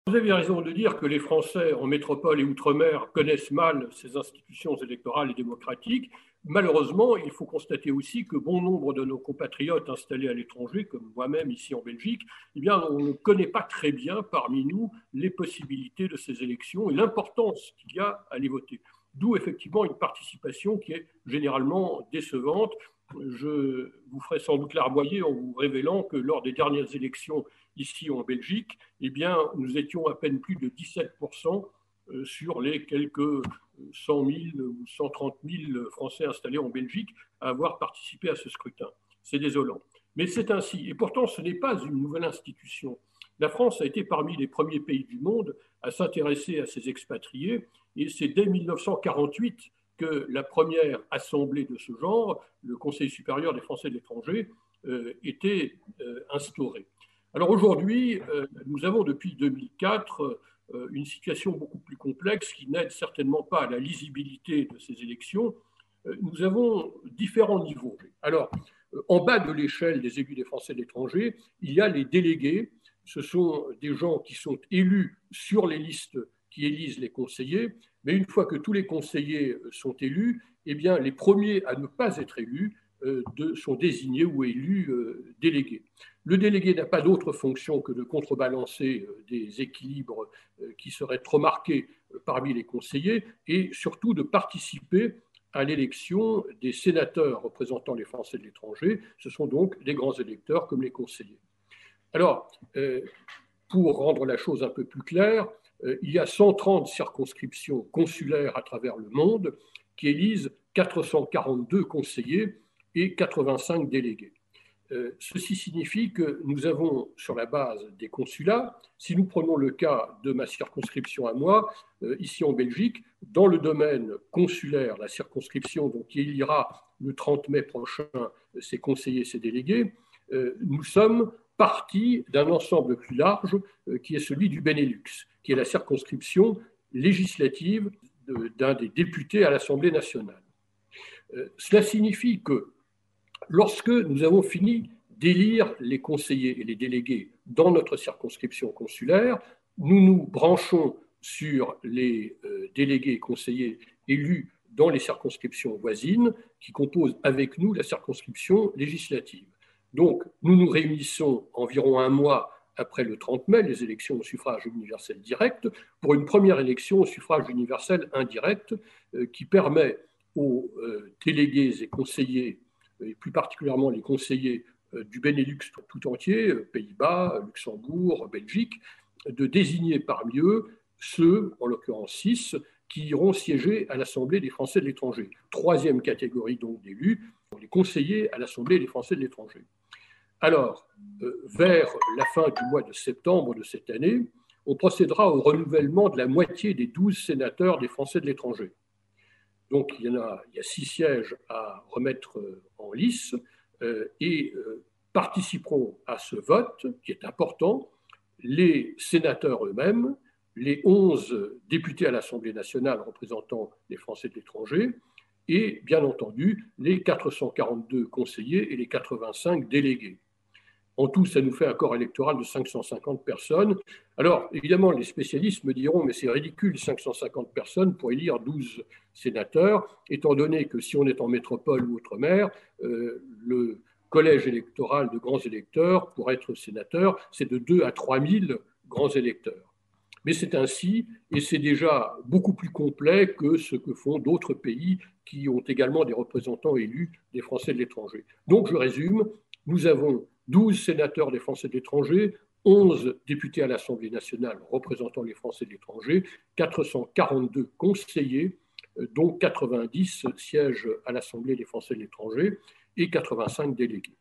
Vous avez raison de dire que les Français en métropole et outre-mer connaissent mal ces institutions électorales et démocratiques. Malheureusement, il faut constater aussi que bon nombre de nos compatriotes installés à l'étranger, comme moi-même ici en Belgique, eh bien, on ne connaît pas très bien parmi nous les possibilités de ces élections et l'importance qu'il y a à les voter. D'où effectivement une participation qui est généralement décevante. Je vous ferai sans doute larmoyer en vous révélant que lors des dernières élections ici en Belgique, eh bien, nous étions à peine plus de 17% sur les quelques 100 000 ou 130 000 Français installés en Belgique à avoir participé à ce scrutin. C'est désolant. Mais c'est ainsi. Et pourtant, ce n'est pas une nouvelle institution. La France a été parmi les premiers pays du monde à s'intéresser à ces expatriés. Et c'est dès 1948 que la première assemblée de ce genre, le Conseil supérieur des Français de l'étranger, était instaurée. Alors aujourd'hui, nous avons depuis 2004 une situation beaucoup plus complexe qui n'aide certainement pas à la lisibilité de ces élections. Nous avons différents niveaux. Alors, en bas de l'échelle des élus des Français de l'étranger, il y a les délégués. Ce sont des gens qui sont élus sur les listes qui élisent les conseillers. Mais une fois que tous les conseillers sont élus, eh bien, les premiers à ne pas être élus sont désignés ou élus délégués. Le délégué n'a pas d'autre fonction que de contrebalancer des équilibres qui seraient trop marqués parmi les conseillers et surtout de participer à l'élection des sénateurs représentant les Français de l'étranger. Ce sont donc les grands électeurs comme les conseillers. Alors, pour rendre la chose un peu plus claire, il y a 130 circonscriptions consulaires à travers le monde qui élisent 442 conseillers et 85 délégués. Ceci signifie que nous avons, sur la base des consulats, si nous prenons le cas de ma circonscription à moi, ici en Belgique, dans le domaine consulaire, la circonscription donc, qui élira le 30 mai prochain ses conseillers et ses délégués, nous sommes partie d'un ensemble plus large qui est celui du Benelux, qui est la circonscription législative d'un des députés à l'Assemblée nationale. Cela signifie que lorsque nous avons fini d'élire les conseillers et les délégués dans notre circonscription consulaire, nous nous branchons sur les délégués et conseillers élus dans les circonscriptions voisines qui composent avec nous la circonscription législative. Donc, nous nous réunissons environ un mois après le 30 mai, les élections au suffrage universel direct, pour une première élection au suffrage universel indirect qui permet aux délégués et conseillers, et plus particulièrement les conseillers du Benelux tout entier, Pays-Bas, Luxembourg, Belgique, de désigner parmi eux ceux, en l'occurrence 6, qui iront siéger à l'Assemblée des Français de l'étranger. Troisième catégorie donc d'élus, les conseillers à l'Assemblée des Français de l'étranger. Alors, vers la fin du mois de septembre de cette année, on procédera au renouvellement de la moitié des 12 sénateurs des Français de l'étranger. Donc, il y a 6 sièges à remettre en lice et participeront à ce vote, qui est important, les sénateurs eux-mêmes, les 11 députés à l'Assemblée nationale représentant les Français de l'étranger, et bien entendu les 442 conseillers et les 85 délégués. En tout, ça nous fait un corps électoral de 550 personnes. Alors, évidemment, les spécialistes me diront, mais c'est ridicule, 550 personnes pour élire 12 sénateurs, étant donné que si on est en métropole ou outre-mer, le collège électoral de grands électeurs, pour être sénateur, c'est de 2 à 3 000 grands électeurs. Mais c'est ainsi, et c'est déjà beaucoup plus complet que ce que font d'autres pays qui ont également des représentants élus des Français de l'étranger. Donc, je résume, nous avons 12 sénateurs des Français de l'étranger, 11 députés à l'Assemblée nationale représentant les Français de l'étranger, 442 conseillers, dont 90 sièges à l'Assemblée des Français de l'étranger et 85 délégués.